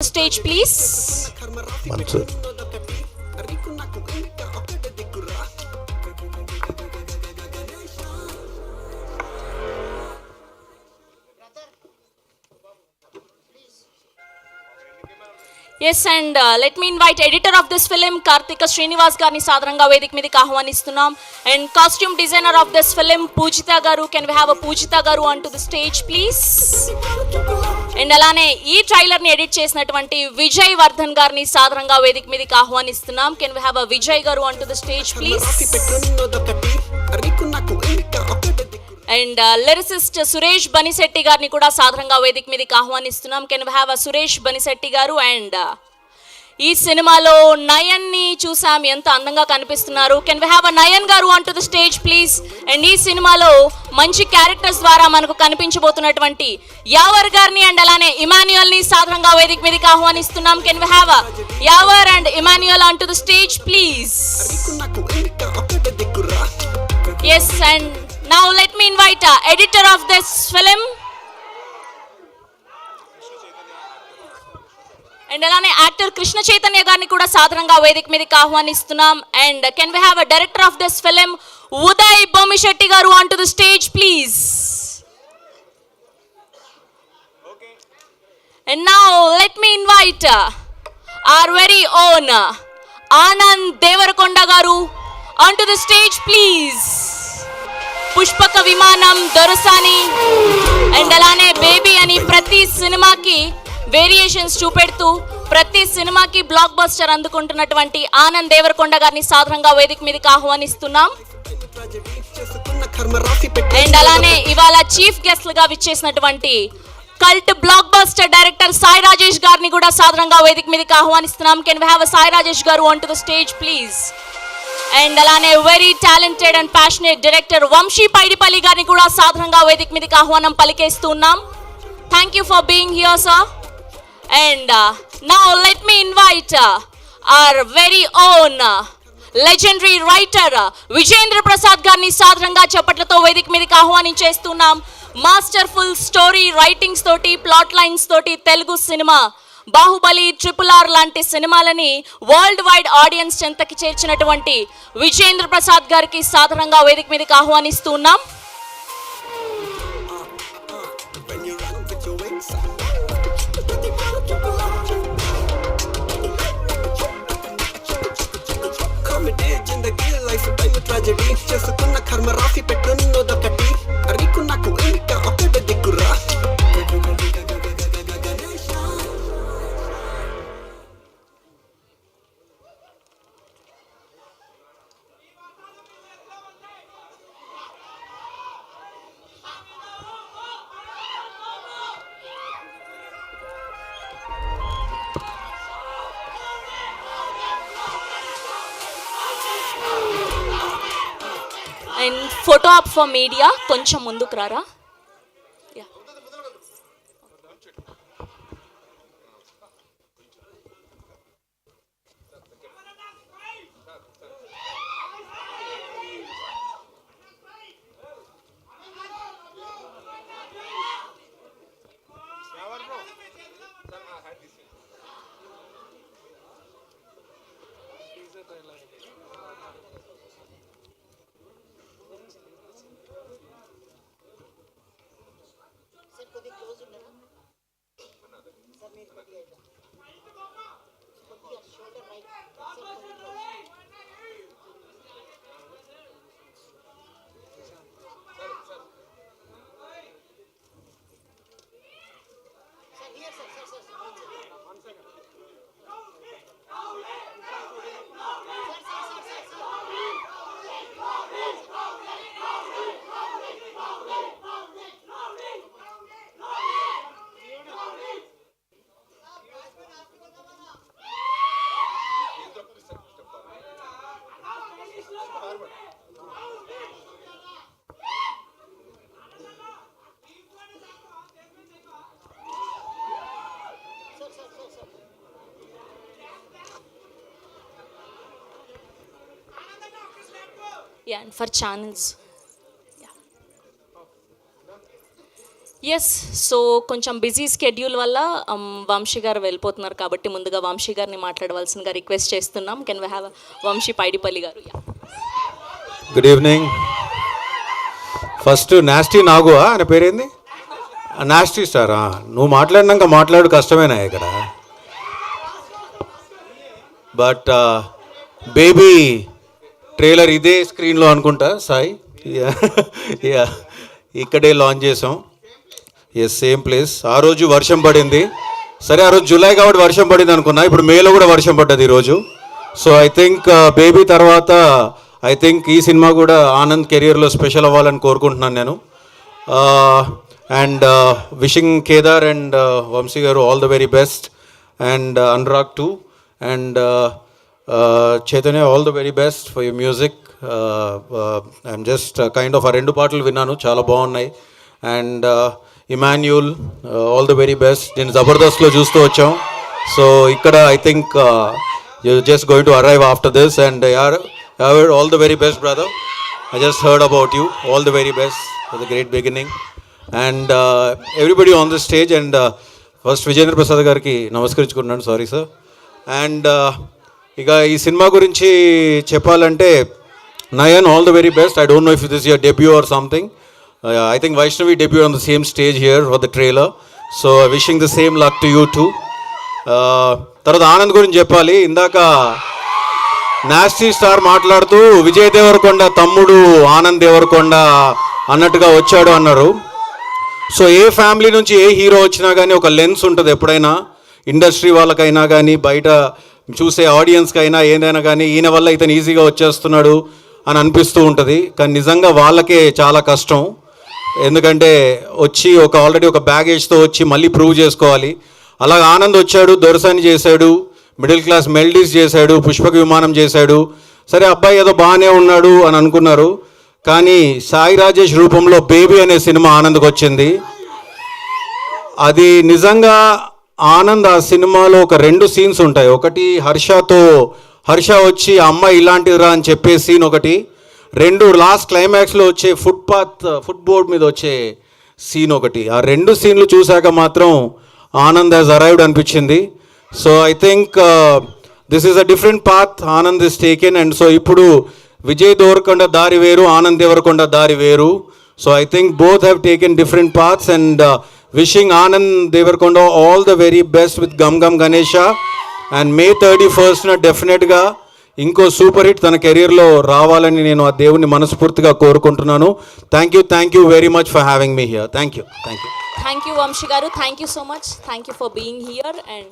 Stage please. Mansur. Yes, and let me invite editor of this film Karthika Srinivas garni sadaranga vedik midiki ahvanistunam, and costume designer of this film Poojita garu. Can we have a Poojita garu onto the stage please? And alane ee trailer ni edit chesinatuvanti Vijay Vardhan garni sadaranga vedik midiki ahvanistunam. Can we have a Vijay garu onto the stage please? And lyricist Suresh Banisetti garni kuda sadaranga vedik midiki ahvanistunam. Can we have a Suresh Banisetti garu? And ఈ సినిమాలో నయన్ ని చూసాం, ఎంత అందంగా కనిపిస్తున్నారు. Can we have a Nayan గారు on to the stage please. And ఈ సినిమాలో మంచి క్యారెక్టర్స్ ద్వారా మనకు కనిపించబోతున్నటువంటి యావర్ గారిని అండ్ అలానే ఇమాన్యుయల్ ని సాధారణంగా వేదిక మీదకి ఆహ్వానిస్తున్నాం. Can we have Yawar and Emmanuel on to the stage please. Yes, and now let me invite editor of this film and అలానే యాక్టర్ కృష్ణ చైతన్య గారిని కూడా సాధారణంగా వేదిక మీదకి ఆహ్వానిస్తున్నాం. And can we have a director of this film Uday Bommisetty గారు on to the stage please. And now let me invite our very own Anand Devarakonda గారు on to the stage please. పుష్పక విమానం, దొరసాని అండ్ అలానే బేబీ అని ప్రతి సినిమాకి వేరియేషన్స్ చూపెడుతూ ప్రతి సినిమాకి బ్లాక్ బస్టర్ అందుకుంటున్నటువంటి ఆనంద్ దేవరకొండ గారిని సాధారణంగా వేదిక మీదకి ఆహ్వానిస్తున్నాం. అండ్ అలానే ఇవాళ చీఫ్ గెస్ట్ లుగా విచ్చేసినటువంటి cult blockbuster director Sai Rajesh గారిని కూడా సాధారణంగా వేదిక మీదకి ఆహ్వానిస్తున్నాం. Can we have a Sai Rajesh గారు on to the stage please. And అలానే very talented and passionate director Vamsi Paidipally గారిని కూడా సాధారణంగా వేదిక మీదకి ఆహ్వానం పలికేస్తున్నాం. Thank you for being here sir. And now let me invite our very own legendary writer Vijendra Prasad garni సాధారణంగా చప్పట్లతో వేదిక మీదకి ఆహ్వానించేస్తున్నాం. మాస్టర్ఫుల్ స్టోరీ రైటింగ్స్ తోటి, ప్లాట్ లైన్స్ తోటి తెలుగు సినిమా బాహుబలి, RRR లాంటి సినిమాలని వరల్డ్ వైడ్ ఆడియన్స్ చెంతకి చేర్చినటువంటి విజేంద్ర ప్రసాద్ గారికి సాధారణంగా వేదిక మీదకి ఆహ్వానిస్తున్నాం. చేసుకున్న కర్మ రాసి పెట్టున్నదొకటి అరికు నాకు ఇంకా ఒకటి దిక్కురా. And photo op for media కొంచెం ముందుకు రారా. Yeah, and for channels. Yeah. Yes, so కొంచెం బిజీ స్కెడ్యూల్ వల్ల వంశీ గారు వెళ్ళిపోతున్నారు కాబట్టి ముందుగా వంశీ గారిని మాట్లాడవలసిందిగా రిక్వెస్ట్ చేస్తున్నాం. Can we have Vamsi Paidipally గారు? Good evening. First nasty Nagu ఆయన పేరేంది? నాస్టీ స్టారా? నువ్వు మాట్లాడినాక మాట్లాడు కష్టమేనా ఇక్కడ. బట్ బేబీ ట్రైలర్ ఇదే స్క్రీన్లో అనుకుంటా సాయి. యా ఇక్కడే లాంచ్ చేసాం. Yes, same place. ఆ రోజు వర్షం పడింది. సరే ఆ రోజు జూలై కాబట్టి వర్షం పడింది అనుకున్నా, ఇప్పుడు మేలో కూడా వర్షం పడ్డది ఈరోజు. సో ఐ థింక్ బేబీ తర్వాత ఐ థింక్ ఈ సినిమా కూడా ఆనంద్ కెరియర్లో స్పెషల్ అవ్వాలని కోరుకుంటున్నాను నేను. And wishing Kedar and Vamsi గారు all the very best, and Anurag too, and Chaitanya all the very best for your music. I'm just kind of ఆ 2 పాటలు విన్నాను, చాలా బాగున్నాయి. And Emmanuel all the very best. నేను జబర్దస్త్లో చూస్తూ వచ్చాం. సో ఇక్కడ I think you just going to arrive after this, and all the very best brother. I just heard about you. All the very best for the great beginning. And everybody on the stage. And first Vijayendra Prasad గారికి నమస్కరించుకుంటున్నాను. Sorry sir. And ఇక ఈ cinema గురించి చెప్పాలంటే Nayan all the very best. I don't know if this your debut or something. I think Vaishnavi debuted on the same stage here for the trailer. So wishing the same luck to you too. తర్వాత ఆనంద్ గురించి చెప్పాలి. ఇందాక nasty star మాట్లాడుతూ విజయ్ దేవరకొండ తమ్ముడు ఆనంద్ దేవరకొండ అన్నట్టుగా వచ్చాడు అన్నారు. So ఏ family నుంచి ఏ హీరో వచ్చినా కానీ ఒక లెన్స్ ఉంటుంది ఎప్పుడైనా. ఇండస్ట్రీ వాళ్ళకైనా కానీ బయట చూసే ఆడియన్స్కి అయినా ఏదైనా కానీ ఈయన వల్ల ఇతను ఈజీగా వచ్చేస్తున్నాడు అని అనిపిస్తూ ఉంటుంది. కానీ నిజంగా వాళ్ళకే చాలా కష్టం. ఎందుకంటే వచ్చి ఆల్రెడీ ఒక బ్యాగేజ్తో వచ్చి మళ్ళీ ప్రూవ్ చేసుకోవాలి. అలాగ ఆనంద్ వచ్చాడు, దొరసాని చేశాడు, మిడిల్ క్లాస్ మెల్డీస్ చేశాడు, పుష్పక విమానం చేశాడు. సరే అబ్బాయి ఏదో బాగానే ఉన్నాడు అని అనుకున్నారు. కానీ సాయి రాజేష్ రూపంలో బేబీ అనే సినిమా ఆనంద్కి వచ్చింది. అది నిజంగా ఆనంద్ ఆ సినిమాలో ఒక 2 సీన్స్ ఉంటాయి. ఒకటి హర్ష వచ్చి అమ్మాయి ఇలాంటిదిరా అని చెప్పే సీన్ ఒకటి. 2 లాస్ట్ క్లైమాక్స్లో వచ్చే ఫుట్ బోర్డ్ మీద వచ్చే సీన్ ఒకటి. ఆ 2 సీన్లు చూశాక మాత్రం ఆనంద్ హ్యాస్ అరైవ్డ్ అనిపించింది. So I think this is a different path Anand is taken. And so ఇప్పుడు విజయ్ దేవరకొండ దారి వేరు, ఆనంద్ దేవరకొండ దారి వేరు. So I think both have taken different paths. And wishing Anand Deverakonda all the very best with Gam Gam Ganesha. And May 31st డెఫినెట్గా ఇంకో super hit తన కెరీర్లో రావాలని నేను ఆ దేవుని మనస్ఫూర్తిగా కోరుకుంటున్నాను. Thank you very much for having me here. Thank you Vamsi గారు. Thank you so much. Thank you for being here. And